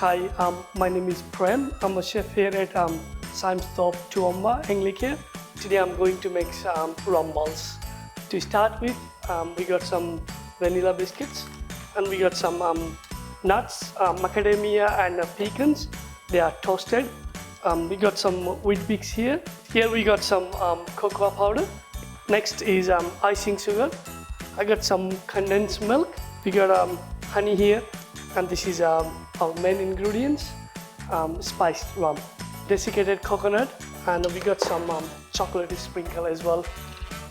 Hi, my name is Prem. I'm a chef here at Symes, Thorpe, Toowoomba, Anglicare. Today I'm going to make some rum balls. To start with, we got some vanilla biscuits and we got some nuts, macadamia and pecans. They are toasted. We got some wheat bix here. Here we got some cocoa powder. Next is icing sugar. I got some condensed milk. We got honey here, and this is our main ingredients, spiced rum, desiccated coconut, and we got some chocolate sprinkle as well.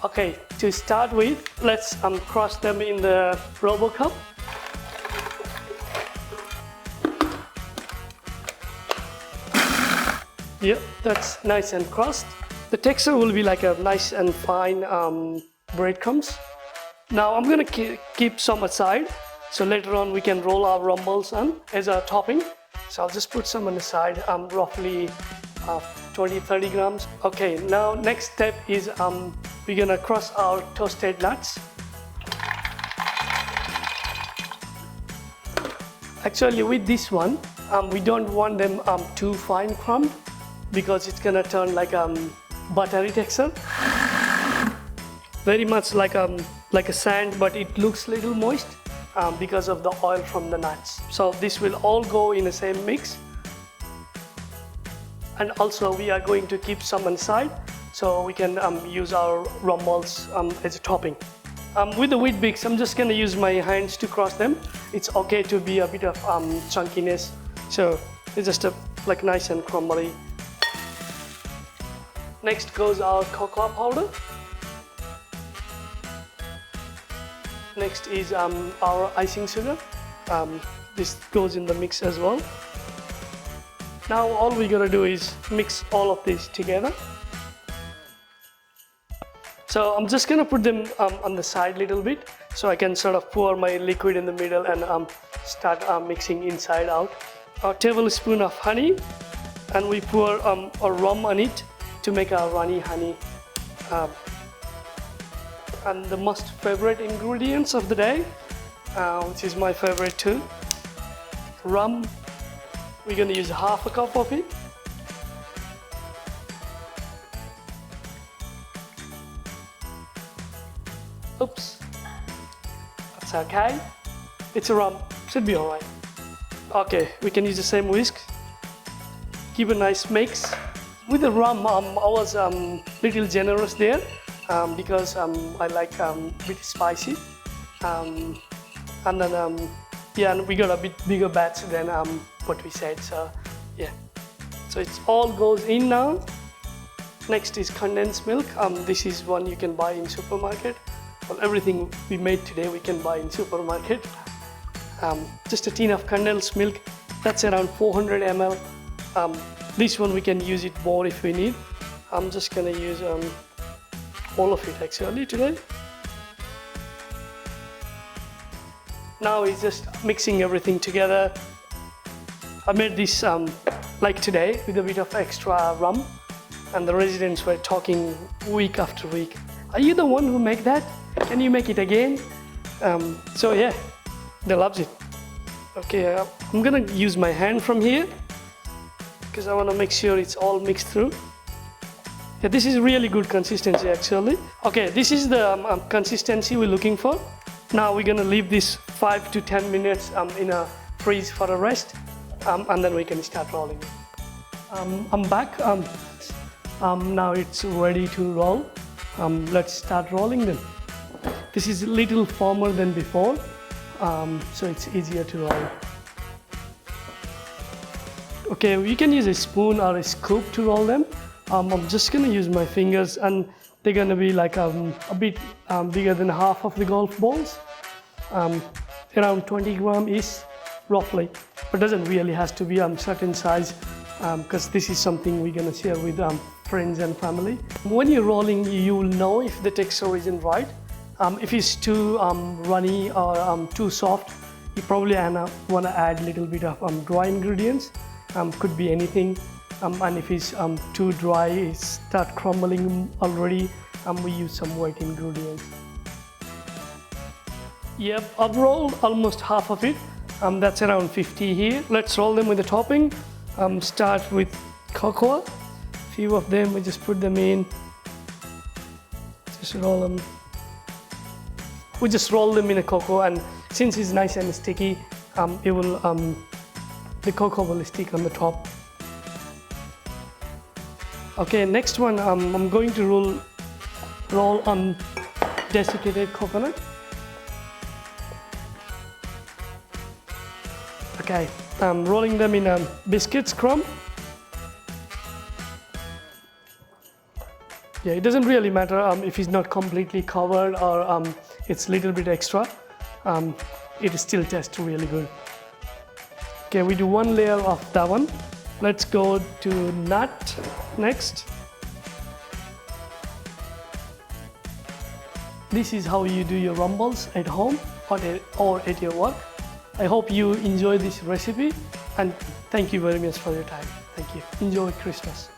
Okay, to start with, let's crush them in the Robo cup. Yep, that's nice and crushed. The texture will be like a nice and fine breadcrumbs. Now I'm gonna keep some aside, so later on we can roll our rum balls on as a topping. So I'll just put some on the side, roughly 20-30 grams. Okay, now next step is we're gonna crush our toasted nuts. Actually, with this one, we don't want them too fine crumbed because it's gonna turn like buttery texture. Very much like a sand, but it looks little moist because of the oil from the nuts. So this will all go in the same mix. And also we are going to keep some inside so we can use our rum balls as a topping. With the wheat bix, I'm just gonna use my hands to cross them. It's okay to be a bit of chunkiness. So it's just like nice and crumbly. Next goes our cocoa powder. Next is our icing sugar. This goes in the mix as well. Now all we gotta do is mix all of this together. So I'm just gonna put them on the side a little bit so I can sort of pour my liquid in the middle and start mixing inside out. A tablespoon of honey, and we pour a rum on it to make a runny honey. And the most favorite ingredients of the day, which is my favorite too, rum. We're gonna use half a cup of it. Oops, that's okay. It's a rum, should be alright. Okay, we can use the same whisk. Give a nice mix. With the rum, I was little generous there. Because I like a bit spicy, and then yeah, and we got a bit bigger batch than what we said. So yeah, so it all goes in now. Next is condensed milk. This is one you can buy in supermarket. Well, everything we made today we can buy in supermarket. Just a tin of condensed milk. That's around 400 ml. This one we can use it more if we need. I'm just gonna use all of it actually today. Now it's just mixing everything together. I made this like today with a bit of extra rum, and the residents were talking week after week, "Are you the one who make that? Can you make it again?" So yeah, they loves it. Okay, I'm gonna use my hand from here because I want to make sure it's all mixed through. Yeah, this is really good consistency actually. Okay, this is the consistency we're looking for. Now we're gonna leave this 5 to 10 minutes in a freeze for a rest, and then we can start rolling. I'm back. Now it's ready to roll. Let's start rolling them. This is a little firmer than before, so it's easier to roll. Okay, you can use a spoon or a scoop to roll them. I'm just gonna use my fingers, and they're gonna be like a bit bigger than half of the golf balls, around 20 gram is roughly, but doesn't really has to be certain size because this is something we're gonna share with friends and family. When you're rolling, you will know if the texture isn't right. If it's too runny or too soft, you probably wanna add a little bit of dry ingredients. Could be anything. And if it's too dry, it start crumbling already, we use some wet ingredients. Yep, I've rolled almost half of it. That's around 50 here. Let's roll them with the topping. Start with cocoa. Few of them, we just put them in. Just roll them. We just roll them in a cocoa, and since it's nice and sticky, it will the cocoa will stick on the top. Okay, next one, I'm going to roll on desiccated coconut. Okay, I'm rolling them in a biscuits crumb. Yeah, it doesn't really matter if it's not completely covered or it's a little bit extra. It still tastes really good. Okay, we do one layer of that one. Let's go to nut next. This is how you do your rumbles at home or at your work. I hope you enjoy this recipe, and thank you very much for your time. Thank you. Enjoy Christmas.